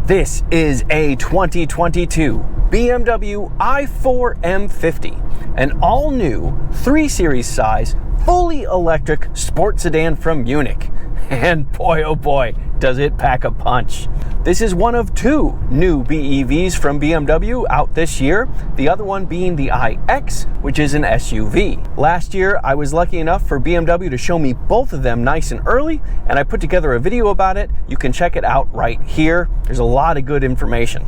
This is a 2022 BMW i4 M50, an all-new 3 Series size, fully electric sports sedan from Munich. And boy, oh boy, does it pack a punch. This is one of 2 new BEVs from BMW out this year, the other one being the iX, which is an SUV. Last year, I was lucky enough for BMW to show me both of them nice and early, and I put together a video about it. You can check it out right here. There's a lot of good information.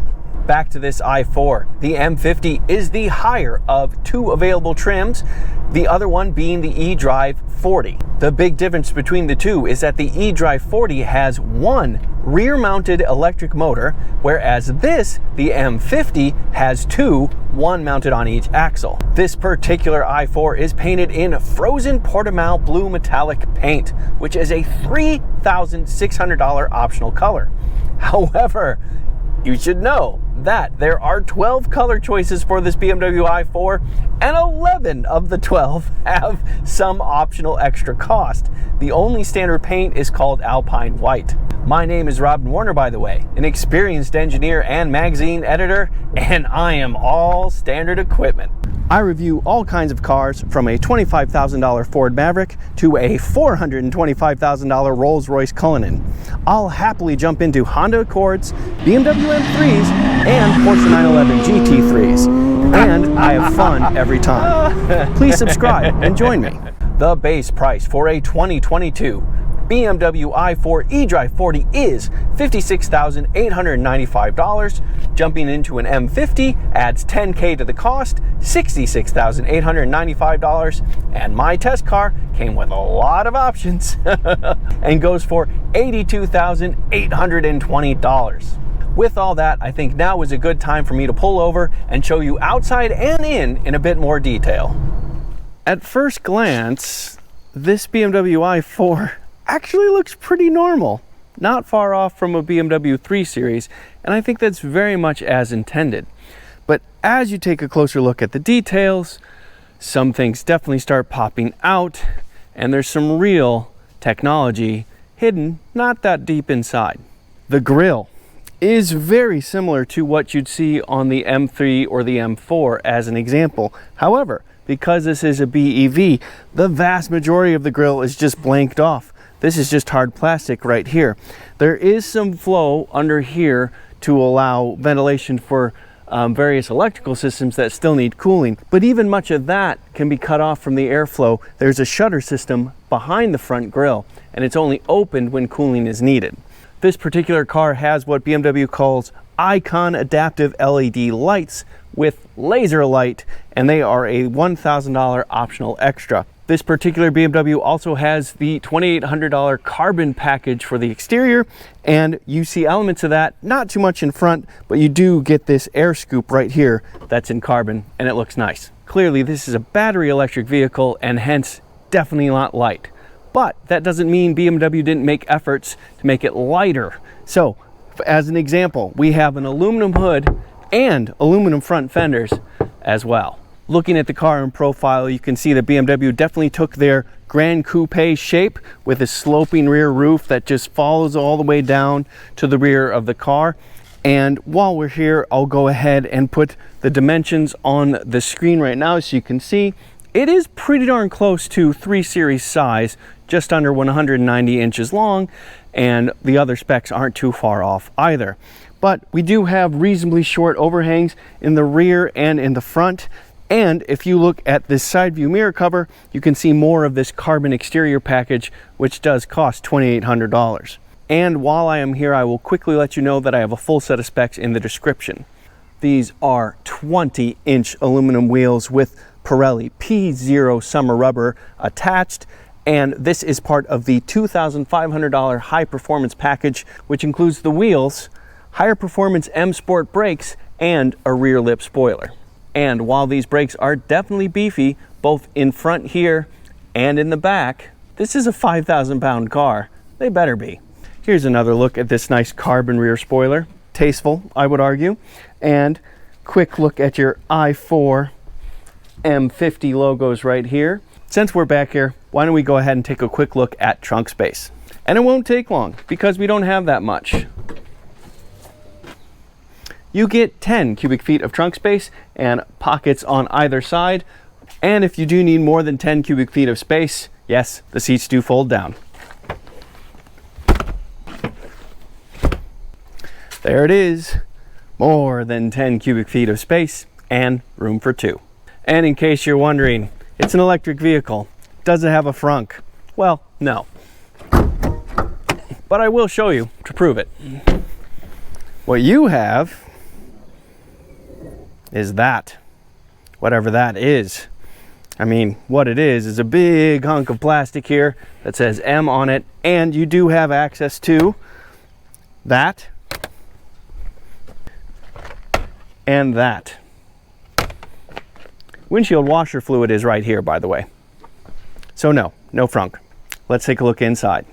Back to this i4. The M50 is the higher of 2 available trims, the other one being the eDrive 40. The big difference between the two is that the eDrive 40 has 1 rear-mounted electric motor, whereas this, the M50, has 2, one mounted on each axle. This particular i4 is painted in frozen Portimao blue metallic paint, which is a $3,600 optional color. However, you should know that there are 12 color choices for this BMW i4, and 11 of the 12 have some optional extra cost. The only standard paint is called Alpine White. My name is Robin Warner, by the way, an experienced engineer and magazine editor, and I am all standard equipment. I review all kinds of cars, from a $25,000 Ford Maverick to a $425,000 Rolls-Royce Cullinan. I'll happily jump into Honda Accords, BMW M3s, and Porsche 911 GT3s. And I have fun every time. Please subscribe and join me. The base price for a 2022 BMW i4 eDrive 40 is $56,895. Jumping into an M50 adds $10K to the cost, $66,895. And my test car came with a lot of options and goes for $82,820. With all that, I think now is a good time for me to pull over and show you outside and in a bit more detail. At first glance, this BMW i4 actually looks pretty normal, not far off from a BMW 3 Series, and I think that's very much as intended. But as you take a closer look at the details, some things definitely start popping out, and there's some real technology hidden not that deep inside. The grille is very similar to what you'd see on the M3 or the M4 as an example. However, because this is a BEV, the vast majority of the grille is just blanked off. This is just hard plastic right here. There is some flow under here to allow ventilation for various electrical systems that still need cooling, but even much of that can be cut off from the airflow. There's a shutter system behind the front grille, and it's only opened when cooling is needed. This particular car has what BMW calls Icon Adaptive LED lights with laser light, and they are a $1,000 optional extra. This particular BMW also has the $2,800 carbon package for the exterior, and you see elements of that, not too much in front, but you do get this air scoop right here that's in carbon, and it looks nice. Clearly, this is a battery electric vehicle, and hence definitely not light. But that doesn't mean BMW didn't make efforts to make it lighter. So, as an example, we have an aluminum hood and aluminum front fenders as well. Looking at the car in profile, you can see that BMW definitely took their Grand Coupe shape with a sloping rear roof that just follows all the way down to the rear of the car. And while we're here, I'll go ahead and put the dimensions on the screen right now so you can see. It is pretty darn close to 3 Series size, just under 190 inches long, and the other specs aren't too far off either. But we do have reasonably short overhangs in the rear and in the front. And if you look at this side view mirror cover, you can see more of this carbon exterior package, which does cost $2,800. And while I am here, I will quickly let you know that I have a full set of specs in the description. These are 20-inch aluminum wheels with Pirelli P0 summer rubber attached, and this is part of the $2,500 high performance package, which includes the wheels, higher performance M Sport brakes, and a rear lip spoiler. And while these brakes are definitely beefy, both in front here and in the back, this is a 5,000-pound car. They better be. Here's another look at this nice carbon rear spoiler. Tasteful, I would argue. And quick look at your i4 M50 logos right here. Since we're back here, why don't we go ahead and take a quick look at trunk space. And it won't take long because we don't have that much. you get 10 cubic feet of trunk space and pockets on either side. And if you do need more than 10 cubic feet of space, yes, the seats do fold down. There it is, more than 10 cubic feet of space and room for two. And in case you're wondering, it's an electric vehicle. Does it have a frunk? Well, no. But I will show you to prove it. What you have is that, whatever that is. I mean, what it is a big hunk of plastic here that says M on it, and you do have access to that and that. Windshield washer fluid is right here, by the way. So no frunk. Let's take a look inside.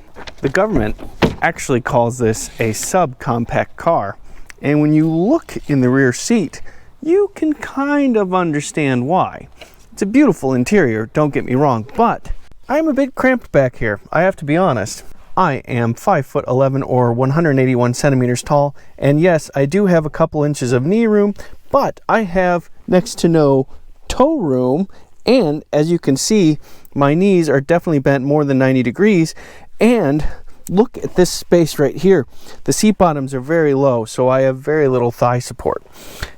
The government actually calls this a subcompact car, and when you look in the rear seat, you can kind of understand why. It's a beautiful interior, don't get me wrong, but I'm a bit cramped back here, I have to be honest. I am 5'11" or 181 centimeters tall, and yes, I do have a couple inches of knee room, but I have next to no toe room, and as you can see, my knees are definitely bent more than 90 degrees, and look at this space right here. The seat bottoms are very low, so I have very little thigh support.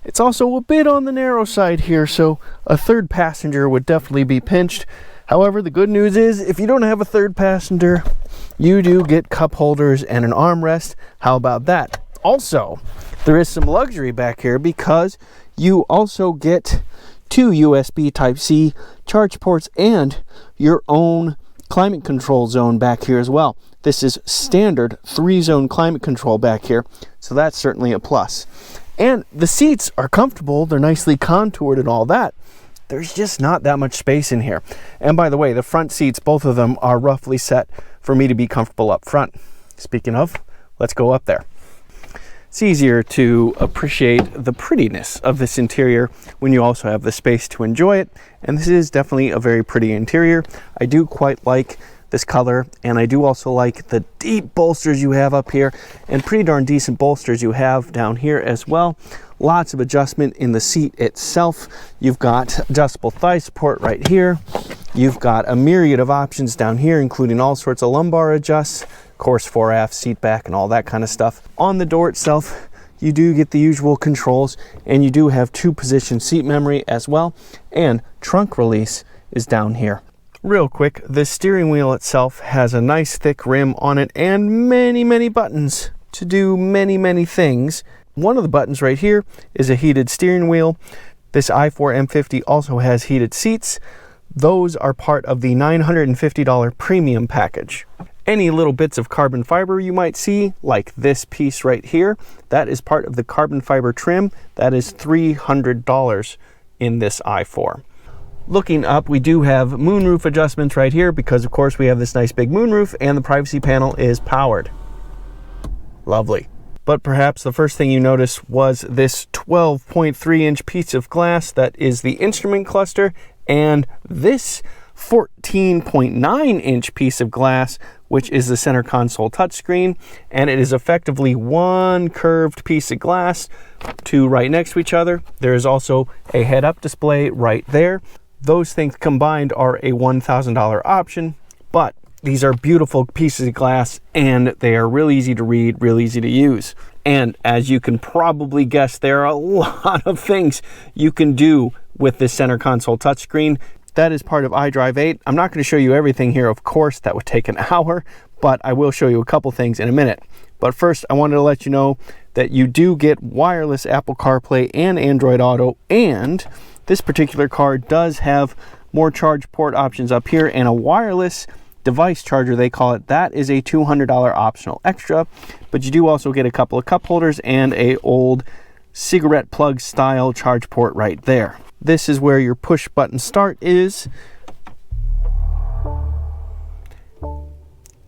It's also a bit on the narrow side here, so a third passenger would definitely be pinched. However, the good news is, if you don't have a third passenger, you do get cup holders and an armrest. How about that? Also, there is some luxury back here because you also get 2 USB Type-C charge ports and your own climate control zone back here as well. This is standard 3-zone climate control back here, so that's certainly a plus. And the seats are comfortable, they're nicely contoured and all that. There's just not that much space in here. And by the way, the front seats, both of them are roughly set for me to be comfortable up front. Speaking of, let's go up there. It's easier to appreciate the prettiness of this interior when you also have the space to enjoy it. And this is definitely a very pretty interior. I do quite like this color, and I do also like the deep bolsters you have up here, and pretty darn decent bolsters you have down here as well. Lots of adjustment in the seat itself. You've got adjustable thigh support right here. You've got a myriad of options down here, including all sorts of lumbar adjusts, of course 4F, seat back, and all that kind of stuff. On the door itself, you do get the usual controls, and you do have 2-position seat memory as well, and trunk release is down here. Real quick, the steering wheel itself has a nice thick rim on it and many buttons to do many things. One of the buttons right here is a heated steering wheel. This i4 M50 also has heated seats. Those are part of the $950 premium package. Any little bits of carbon fiber you might see, like this piece right here, that is part of the carbon fiber trim. That is $300 in this i4. Looking up, we do have moonroof adjustments right here because of course we have this nice big moonroof, and the privacy panel is powered. Lovely. But perhaps the first thing you notice was this 12.3-inch piece of glass that is the instrument cluster, and this 14.9-inch piece of glass, which is the center console touchscreen, and it is effectively one curved piece of glass, two right next to each other. There is also a head-up display right there. Those things combined are a $1,000 option, but these are beautiful pieces of glass, and they are real easy to read, real easy to use. And as you can probably guess, there are a lot of things you can do with this center console touchscreen. That is part of iDrive 8. I'm not going to show you everything here, of course, that would take an hour, but I will show you a couple things in a minute. But first, I wanted to let you know that you do get wireless Apple CarPlay and Android Auto, and this particular car does have more charge port options up here and a wireless device charger, they call it. That is a $200 optional extra, but you do also get a couple of cup holders and a old cigarette plug style charge port right there. This is where your push button start is.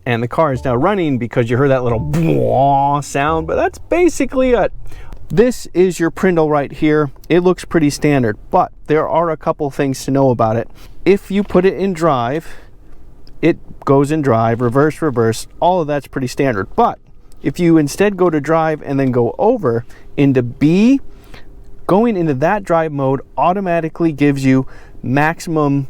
And the car is now running because you heard that little sound, but that's basically it. This is your Prindle right here. It looks pretty standard, but there are a couple things to know about it. If you put it in drive, it goes in drive, reverse, all of that's pretty standard. But if you instead go to drive and then go over into B, Going into that drive mode automatically gives you maximum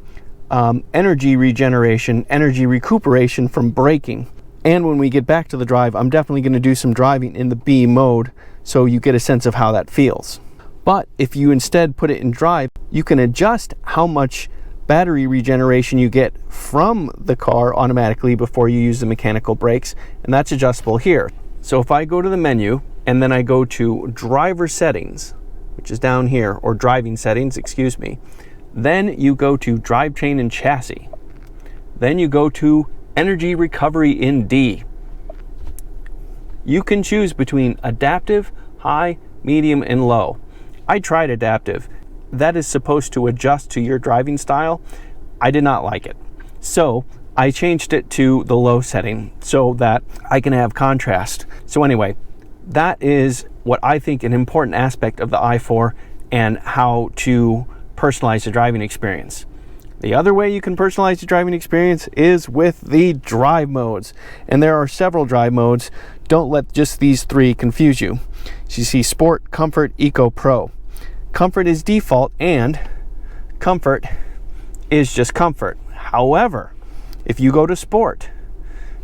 energy regeneration, energy recuperation from braking. And when we get back to the drive, I'm definitely going to do some driving in the B mode so you get a sense of how that feels. But if you instead put it in drive, you can adjust how much battery regeneration you get from the car automatically before you use the mechanical brakes, and that's adjustable here. So if I go to the menu and then I go to driver settings, which is down here, or driving settings, excuse me, then you go to drivetrain and chassis. Then you go to energy recovery in D. You can choose between adaptive, high, medium, and low. I tried adaptive. That is supposed to adjust to your driving style. I did not like it. So I changed it to the low setting so that I can have contrast. So anyway, that is what I think an important aspect of the i4 and how to personalize the driving experience. The other way you can personalize the driving experience is with the drive modes. And there are several drive modes. Don't let just these three confuse you. So you see Sport, Comfort, Eco, Pro. Comfort is default and comfort is just comfort. However, if you go to Sport,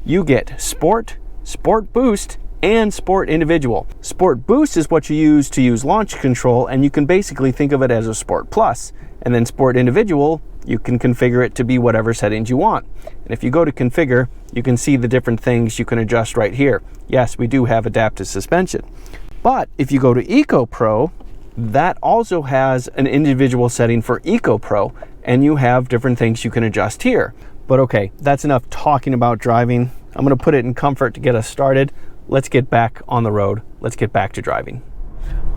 you get Sport, Sport Boost, and Sport Individual. Sport Boost is what you use launch control, and you can basically think of it as a Sport Plus. And then Sport Individual, you can configure it to be whatever settings you want. And if you go to configure, you can see the different things you can adjust right here. Yes, we do have adaptive suspension. But if you go to Eco Pro, that also has an individual setting for Eco Pro, and you have different things you can adjust here. But okay, that's enough talking about driving. I'm going to put it in comfort to get us started. Let's get back on the road. Let's get back to driving.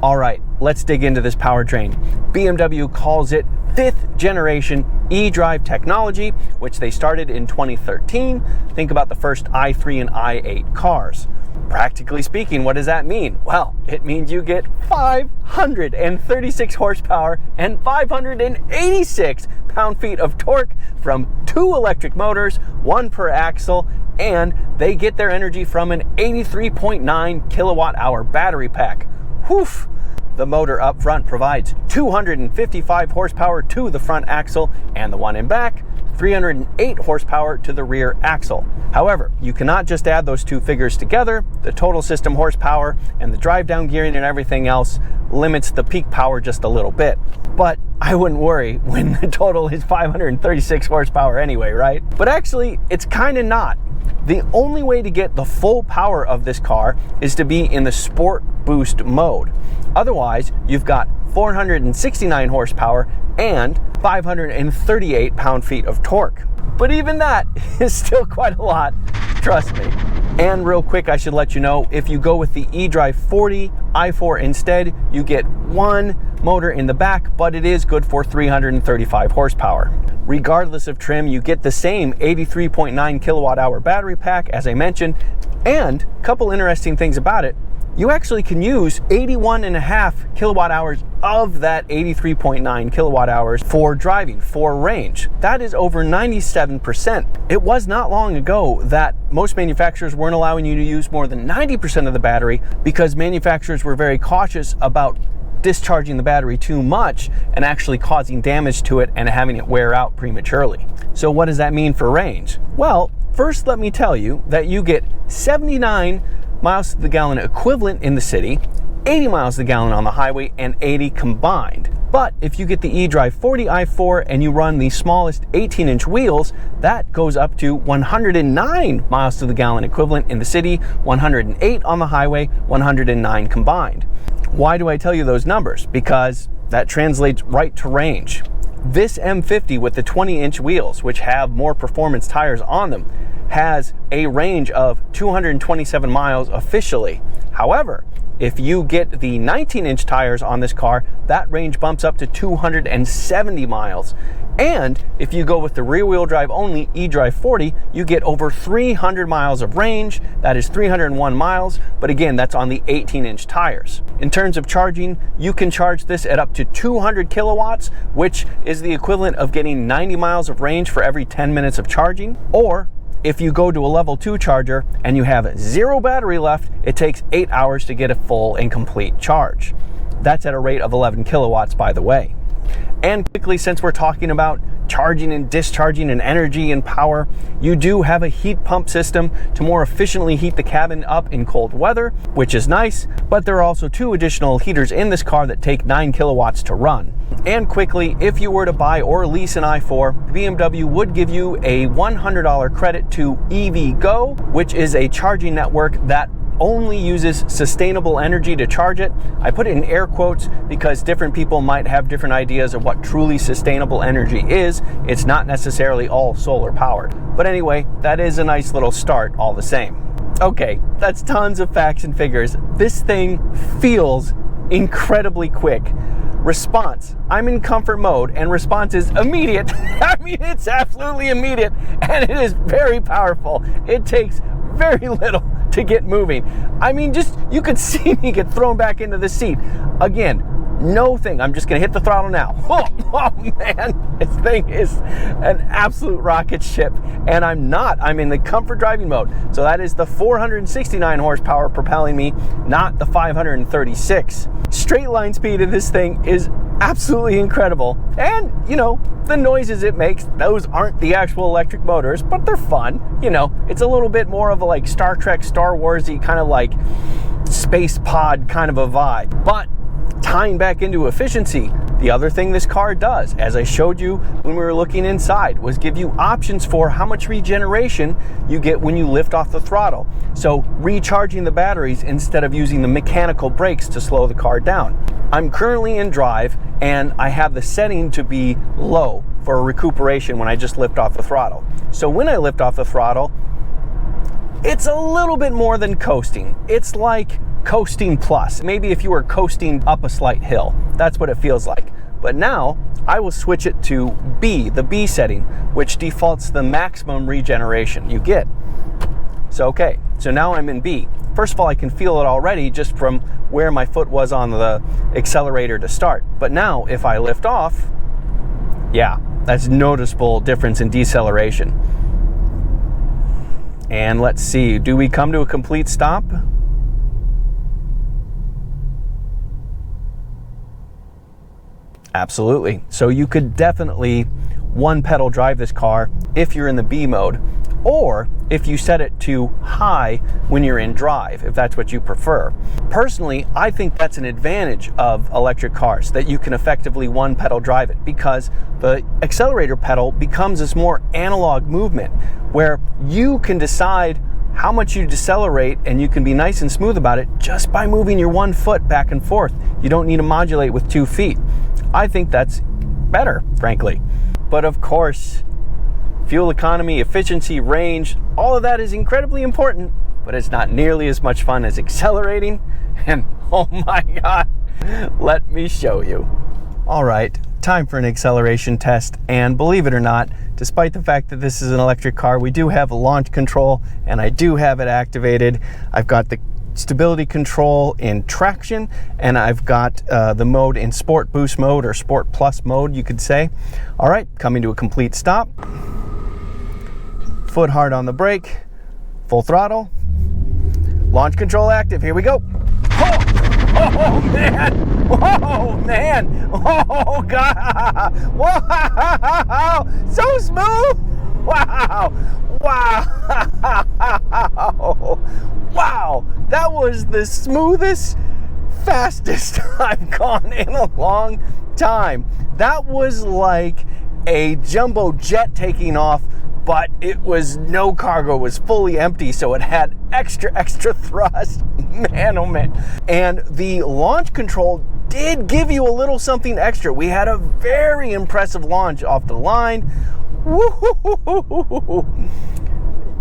All right, let's dig into this powertrain. BMW calls it 5th generation eDrive technology, which they started in 2013. Think about the first i3 and i8 cars. Practically speaking, what does that mean? Well, it means you get 536 horsepower and 586 pound-feet of torque from 2 electric motors, 1 per axle, and they get their energy from an 83.9 kilowatt-hour battery pack. Whew! The motor up front provides 255 horsepower to the front axle, and the one in back, 308 horsepower to the rear axle. However, you cannot just add those two figures together. The total system horsepower and the drive down gearing and everything else limits the peak power just a little bit. But I wouldn't worry when the total is 536 horsepower anyway, right? But actually, it's kind of not. The only way to get the full power of this car is to be in the Sport Boost mode. Otherwise, you've got 469 horsepower and 538 pound-feet of torque. But even that is still quite a lot, trust me. And real quick, I should let you know, if you go with the eDrive 40 i4 instead, you get 1 motor in the back, but it is good for 335 horsepower. Regardless of trim, you get the same 83.9 kilowatt-hour battery pack, as I mentioned, and a couple interesting things about it. You actually can use 81.5 kilowatt hours of that 83.9 kilowatt hours for driving, for range. That is over 97%. It was not long ago that most manufacturers weren't allowing you to use more than 90% of the battery because manufacturers were very cautious about discharging the battery too much and actually causing damage to it and having it wear out prematurely. So what does that mean for range? Well, first let me tell you that you get 79 miles to the gallon equivalent in the city, 80 miles to the gallon on the highway, and 80 combined. But if you get the eDrive 40 i4 and you run the smallest 18-inch wheels, that goes up to 109 miles to the gallon equivalent in the city, 108 on the highway, 109 combined. Why do I tell you those numbers? Because that translates right to range. This M50 with the 20-inch wheels, which have more performance tires on them, has a range of 227 miles officially. However, if you get the 19-inch tires on this car, that range bumps up to 270 miles. And if you go with the rear-wheel drive only eDrive 40, you get over 300 miles of range. That is 301 miles, but again, that's on the 18-inch tires. In terms of charging, you can charge this at up to 200 kilowatts, which is the equivalent of getting 90 miles of range for every 10 minutes of charging. Or if you go to a level 2 charger and you have 0 battery left, it takes 8 hours to get a full and complete charge. That's at a rate of 11 kilowatts, by the way. And quickly, since we're talking about charging and discharging and energy and power, you do have a heat pump system to more efficiently heat the cabin up in cold weather, which is nice, but there are also 2 additional heaters in this car that take 9 kilowatts to run. And quickly, if you were to buy or lease an i4, BMW would give you a $100 credit to EVgo, which is a charging network that only uses sustainable energy to charge it. I put it in air quotes because different people might have different ideas of what truly sustainable energy is. It's not necessarily all solar powered. But anyway, that is a nice little start all the same. Okay, that's tons of facts and figures. This thing feels incredibly quick. Response, I'm in comfort mode and response is immediate. I mean, it's absolutely immediate and it is very powerful. It takes very little to get moving. I mean, just, you could see me get thrown back into the seat. Again, no thing. I'm just gonna hit the throttle now. Oh man, this thing is an absolute rocket ship. And I'm in the comfort driving mode. So that is the 469 horsepower propelling me, not the 536. Straight line speed of this thing is absolutely incredible. And, you know, the noises it makes, those aren't the actual electric motors, but they're fun. You know, it's a little bit more of a like Star Trek, Star Wars-y kind of like space pod kind of a vibe. But tying back into efficiency, the other thing this car does, as I showed you when we were looking inside, was give you options for how much regeneration you get when you lift off the throttle. So recharging the batteries instead of using the mechanical brakes to slow the car down. I'm currently in drive and I have the setting to be low for recuperation when I just lift off the throttle. So when I lift off the throttle, it's a little bit more than coasting. It's like coasting plus. Maybe if you were coasting up a slight hill, that's what it feels like. But now I will switch it to B, the B setting, which defaults the maximum regeneration you get. So okay, so now I'm in B. First of all, I can feel it already just from where my foot was on the accelerator to start. But now if I lift off, yeah, that's noticeable difference in deceleration. And let's see, do we come to a complete stop? Absolutely. So you could definitely one pedal drive this car if you're in the B mode, or if you set it to high when you're in drive, if that's what you prefer. Personally, I think that's an advantage of electric cars, that you can effectively one pedal drive it, because the accelerator pedal becomes this more analog movement where you can decide how much you decelerate and you can be nice and smooth about it just by moving your one foot back and forth. You don't need to modulate with 2 feet. I think that's better, frankly. But of course, fuel economy, efficiency, range, all of that is incredibly important, but it's not nearly as much fun as accelerating. And oh my God, let me show you. All right, time for an acceleration test. And believe it or not, despite the fact that this is an electric car, we do have launch control and I do have it activated. I've got the stability control in traction, and I've got the mode in sport boost mode, or sport plus mode, you could say. All right, coming to a complete stop. Foot hard on the brake, full throttle, launch control active, here we go. Oh man, oh man, oh God, wow, so smooth, wow, wow, wow, that was the smoothest, fastest I've gone in a long time. That was like a jumbo jet taking off, but it was no cargo, it was fully empty, so it had extra thrust. Man, oh man. And the launch control did give you a little something extra. We had a very impressive launch off the line. Woo-hoo-hoo-hoo-hoo-hoo.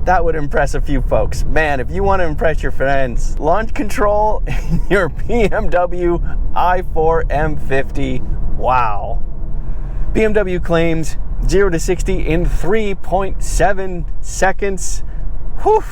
That would impress a few folks. Man, if you want to impress your friends, launch control in your BMW i4 M50, wow. BMW claims 0 to 60 in 3.7 seconds. Whew.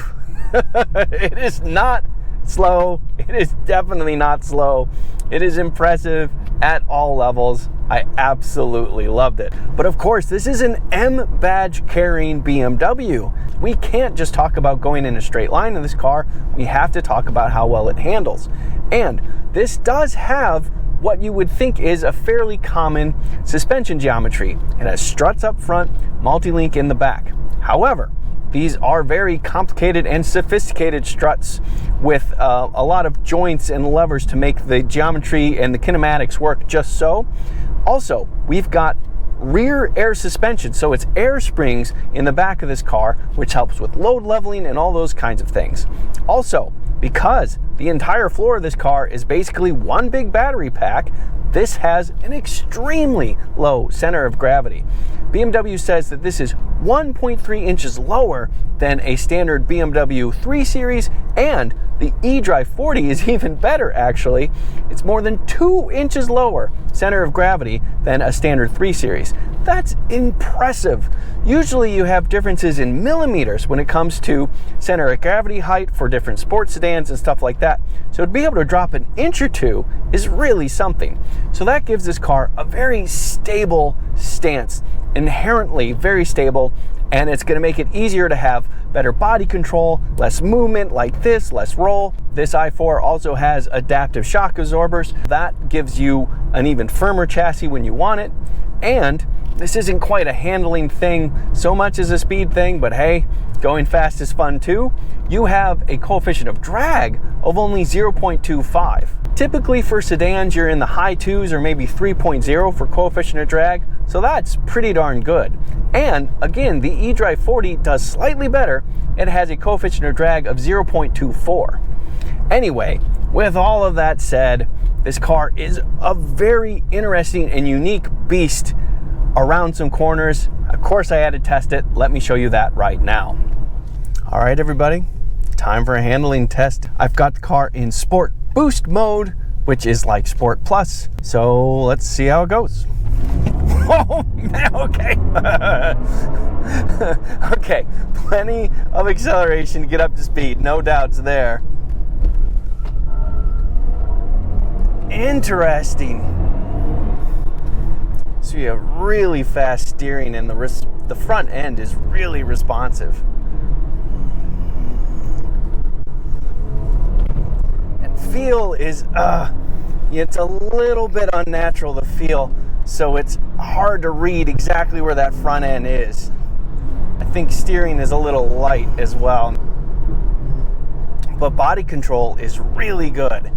It is not slow. It is definitely not slow. It is impressive at all levels. I absolutely loved it. But of course, this is an M badge carrying BMW. We can't just talk about going in a straight line in this car. We have to talk about how well it handles. And this does have what you would think is a fairly common suspension geometry. It has struts up front, multi-link in the back. However, these are very complicated and sophisticated struts with a lot of joints and levers to make the geometry and the kinematics work just so. Also, we've got rear air suspension, so it's air springs in the back of this car, which helps with load leveling and all those kinds of things. Also, because the entire floor of this car is basically one big battery pack, this has an extremely low center of gravity. BMW says that this is 1.3 inches lower than a standard BMW 3 Series, and the eDrive 40 is even better actually. It's more than 2 inches lower center of gravity than a standard 3 Series. That's impressive. Usually you have differences in millimeters when it comes to center of gravity height for different sports sedans and stuff like that. So to be able to drop an inch or two is really something. So that gives this car a very stable stance, inherently very stable, and it's going to make it easier to have better body control, less movement like this, less roll. This i4 also has adaptive shock absorbers. That gives you an even firmer chassis when you want it. And this isn't quite a handling thing so much as a speed thing, but hey, going fast is fun too. You have a coefficient of drag of only 0.25. Typically for sedans, you're in the high 2s or maybe 3.0 for coefficient of drag, so that's pretty darn good. And again, the eDrive 40 does slightly better. It has a coefficient of drag of 0.24. Anyway, with all of that said, this car is a very interesting and unique beast around some corners. Of course, I had to test it. Let me show you that right now. All right, everybody, time for a handling test. I've got the car in Sport Boost mode, which is like Sport Plus. So let's see how it goes. Oh man, okay. Okay, plenty of acceleration to get up to speed, no doubts there. Interesting. So you have really fast steering, and the front end is really responsive. And feel is, it's a little bit unnatural to feel, so it's hard to read exactly where that front end is. I think steering is a little light as well. But body control is really good.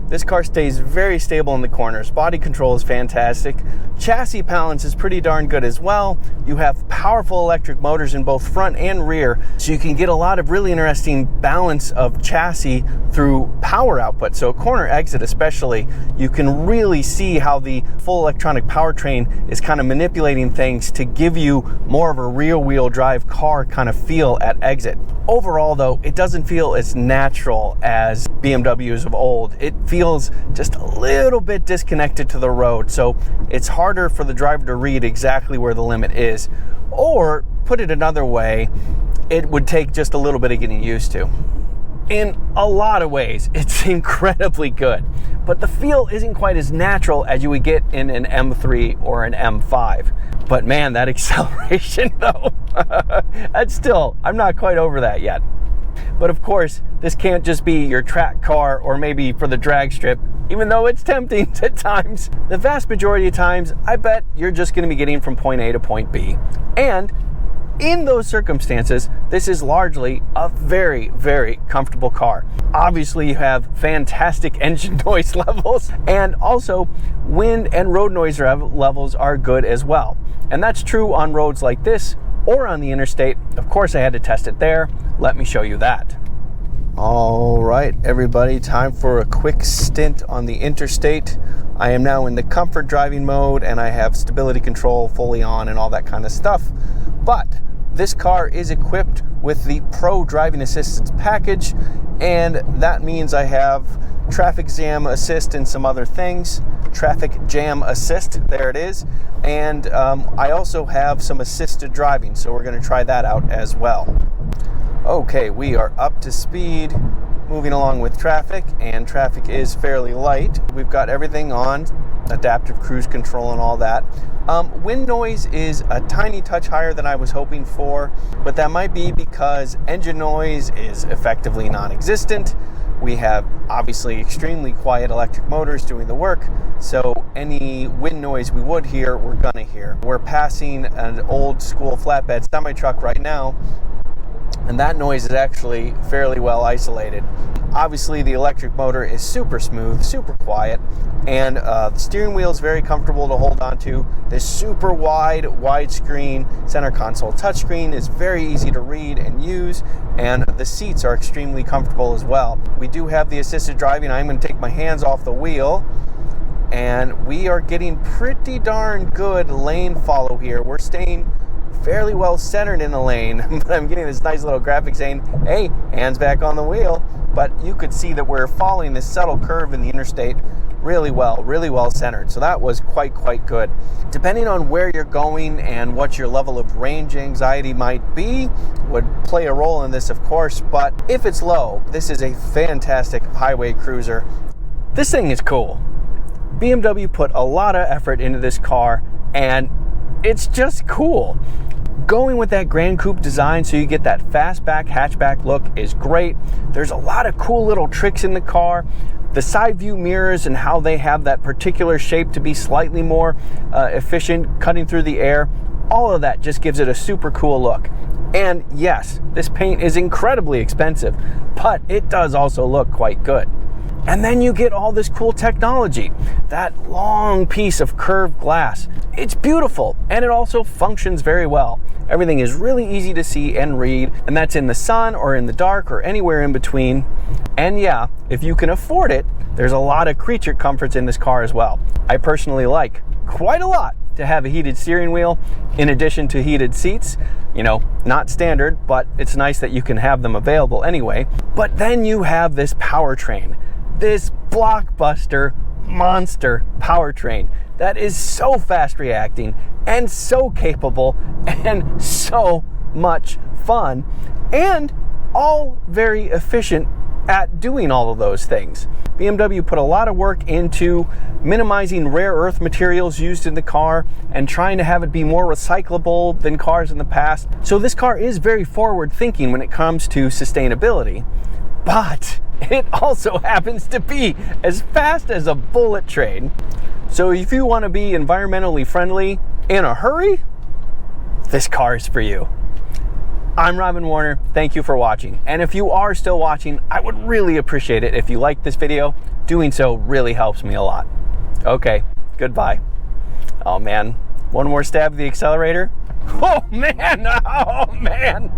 This car stays very stable in the corners. Body control is fantastic. Chassis balance is pretty darn good as well. You have powerful electric motors in both front and rear, so you can get a lot of really interesting balance of chassis through power output. So corner exit especially, you can really see how the full electronic powertrain is kind of manipulating things to give you more of a rear-wheel drive car kind of feel at exit. Overall though, it doesn't feel as natural as BMWs of old. It feels just a little bit disconnected to the road, so it's harder for the driver to read exactly where the limit is. Or, put it another way, it would take just a little bit of getting used to. In a lot of ways, it's incredibly good, but the feel isn't quite as natural as you would get in an M3 or an M5. But man, that acceleration though, that's still, I'm not quite over that yet. But of course, this can't just be your track car or maybe for the drag strip, even though it's tempting at times. The vast majority of times, I bet you're just going to be getting from point A to point B. And in those circumstances, this is largely a very, very comfortable car. Obviously, you have fantastic engine noise levels, and also wind and road noise levels are good as well. And that's true on roads like this or on the interstate. Of course, I had to test it there. Let me show you that. All right, everybody, time for a quick stint on the interstate. I am now in the comfort driving mode, and I have stability control fully on and all that kind of stuff. But this car is equipped with the Pro Driving Assistance package, and that means I have traffic jam assist and some other things. Traffic jam assist, there it is. And I also have some assisted driving, so we're going to try that out as well. Okay, we are up to speed, moving along with traffic, and traffic is fairly light. We've got everything on, adaptive cruise control and all that. Wind noise is a tiny touch higher than I was hoping for, but that might be because engine noise is effectively non-existent. We have obviously extremely quiet electric motors doing the work, so any wind noise we would hear, we're gonna hear. We're passing an old school flatbed semi-truck right now, and that noise is actually fairly well isolated. Obviously the electric motor is super smooth, super quiet, and the steering wheel is very comfortable to hold on to. This super widescreen center console touchscreen is very easy to read and use, and the seats are extremely comfortable as well. We do have the assisted driving. I'm going to take my hands off the wheel, and we are getting pretty darn good lane follow here. We're staying fairly well centered in the lane, but I'm getting this nice little graphic saying, hey, hands back on the wheel. But you could see that we're following this subtle curve in the interstate really well centered. So that was quite good. Depending on where you're going and what your level of range anxiety might be would play a role in this, of course, but if it's low, this is a fantastic highway cruiser. This thing is cool. BMW put a lot of effort into this car, and it's just cool. Going with that Grand Coupe design so you get that fastback, hatchback look is great. There's a lot of cool little tricks in the car. The side view mirrors and how they have that particular shape to be slightly more efficient, cutting through the air, all of that just gives it a super cool look. And yes, this paint is incredibly expensive, but it does also look quite good. And then you get all this cool technology, that long piece of curved glass. It's beautiful, and it also functions very well. Everything is really easy to see and read, and that's in the sun or in the dark or anywhere in between. And yeah, if you can afford it, there's a lot of creature comforts in this car as well. I personally like quite a lot to have a heated steering wheel in addition to heated seats. You know, not standard, but it's nice that you can have them available anyway. But then you have this powertrain. This blockbuster monster powertrain that is so fast reacting and so capable and so much fun, and all very efficient at doing all of those things. BMW put a lot of work into minimizing rare earth materials used in the car and trying to have it be more recyclable than cars in the past. So this car is very forward thinking when it comes to sustainability, but it also happens to be as fast as a bullet train. So if you want to be environmentally friendly in a hurry, this car is for you. I'm Robin Warner. Thank you for watching. And if you are still watching, I would really appreciate it if you liked this video. Doing so really helps me a lot. Okay, goodbye. Oh man, one more stab at the accelerator. Oh man, oh man.